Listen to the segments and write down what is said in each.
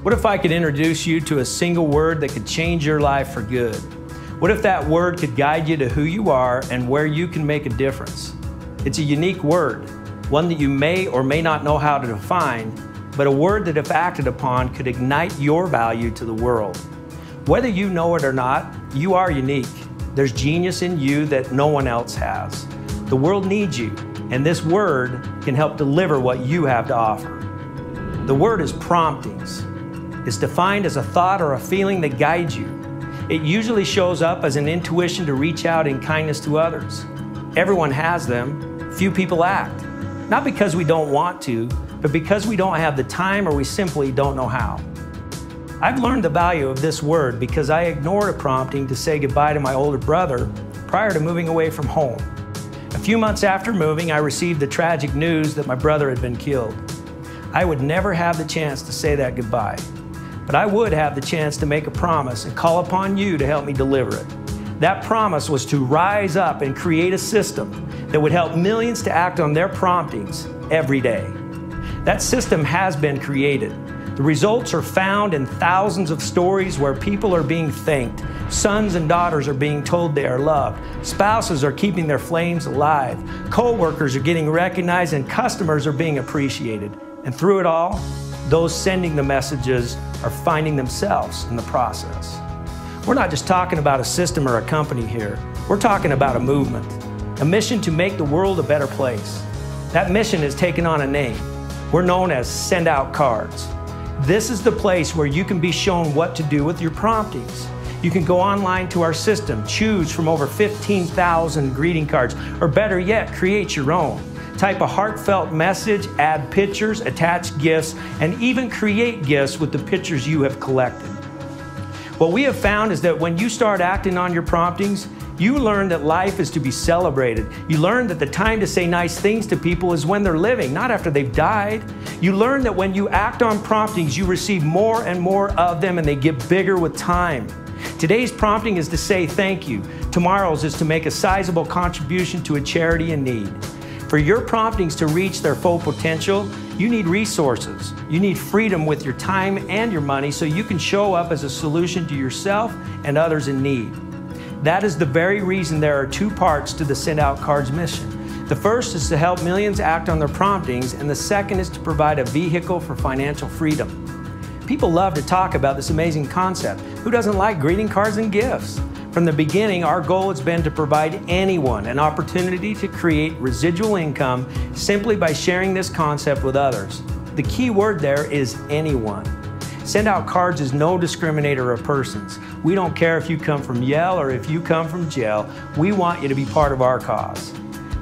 What if I could introduce you to a single word that could change your life for good? What if that word could guide you to who you are and where you can make a difference? It's a unique word, one that you may or may not know how to define, but a word that if acted upon could ignite your value to the world. Whether you know it or not, you are unique. There's genius in you that no one else has. The world needs you, and this word can help deliver what you have to offer. The word is promptings. It's defined as a thought or a feeling that guides you. It usually shows up as an intuition to reach out in kindness to others. Everyone has them. Few people act. Not because we don't want to, but because we don't have the time or we simply don't know how. I've learned the value of this word because I ignored a prompting to say goodbye to my older brother prior to moving away from home. A few months after moving, I received the tragic news that my brother had been killed. I would never have the chance to say that goodbye, but I would have the chance to make a promise and call upon you to help me deliver it. That promise was to rise up and create a system that would help millions to act on their promptings every day. That system has been created. The results are found in thousands of stories where people are being thanked, sons and daughters are being told they are loved, spouses are keeping their flames alive, co-workers are getting recognized, and customers are being appreciated. And through it all, those sending the messages are finding themselves in the process. We're not just talking about a system or a company here. We're talking about a movement, a mission to make the world a better place. That mission has taken on a name. We're known as SendOutCards. This is the place where you can be shown what to do with your promptings. You can go online to our system, choose from over 15,000 greeting cards, or better yet, create your own. Type a heartfelt message, add pictures, attach gifts, and even create gifts with the pictures you have collected. What we have found is that when you start acting on your promptings, you learn that life is to be celebrated. You learn that the time to say nice things to people is when they're living, not after they've died. You learn that when you act on promptings, you receive more and more of them, and they get bigger with time. Today's prompting is to say thank you. Tomorrow's is to make a sizable contribution to a charity in need. For your promptings to reach their full potential, you need resources. You need freedom with your time and your money so you can show up as a solution to yourself and others in need. That is the very reason there are two parts to the SendOutCards mission. The first is to help millions act on their promptings, and the second is to provide a vehicle for financial freedom. People love to talk about this amazing concept. Who doesn't like greeting cards and gifts? From the beginning, our goal has been to provide anyone an opportunity to create residual income simply by sharing this concept with others. The key word there is anyone. SendOutCards is no discriminator of persons. We don't care if you come from Yale or if you come from jail. We want you to be part of our cause.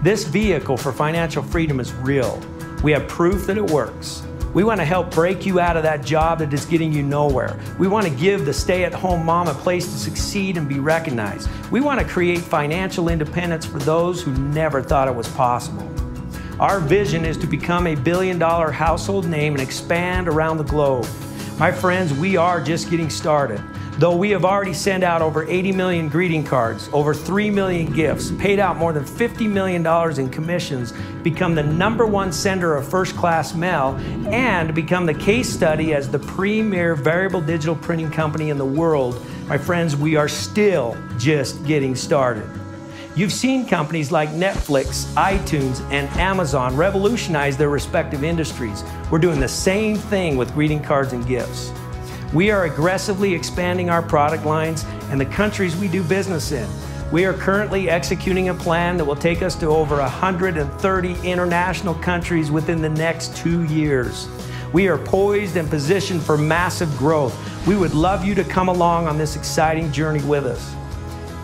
This vehicle for financial freedom is real. We have proof that it works. We want to help break you out of that job that is getting you nowhere. We want to give the stay-at-home mom a place to succeed and be recognized. We want to create financial independence for those who never thought it was possible. Our vision is to become a billion-dollar household name and expand around the globe. My friends, we are just getting started. Though we have already sent out over 80 million greeting cards, over 3 million gifts, paid out more than $50 million in commissions, become the #1 sender of first-class mail, and become the case study as the premier variable digital printing company in the world, my friends, we are still just getting started. You've seen companies like Netflix, iTunes, and Amazon revolutionize their respective industries. We're doing the same thing with greeting cards and gifts. We are aggressively expanding our product lines and the countries we do business in. We are currently executing a plan that will take us to over 130 international countries within the next 2 years. We are poised and positioned for massive growth. We would love you to come along on this exciting journey with us.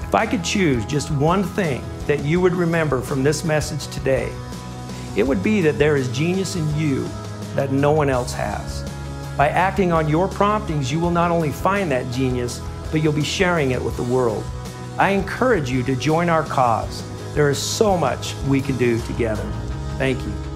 If I could choose just one thing that you would remember from this message today, it would be that there is genius in you that no one else has. By acting on your promptings, you will not only find that genius, but you'll be sharing it with the world. I encourage you to join our cause. There is so much we can do together. Thank you.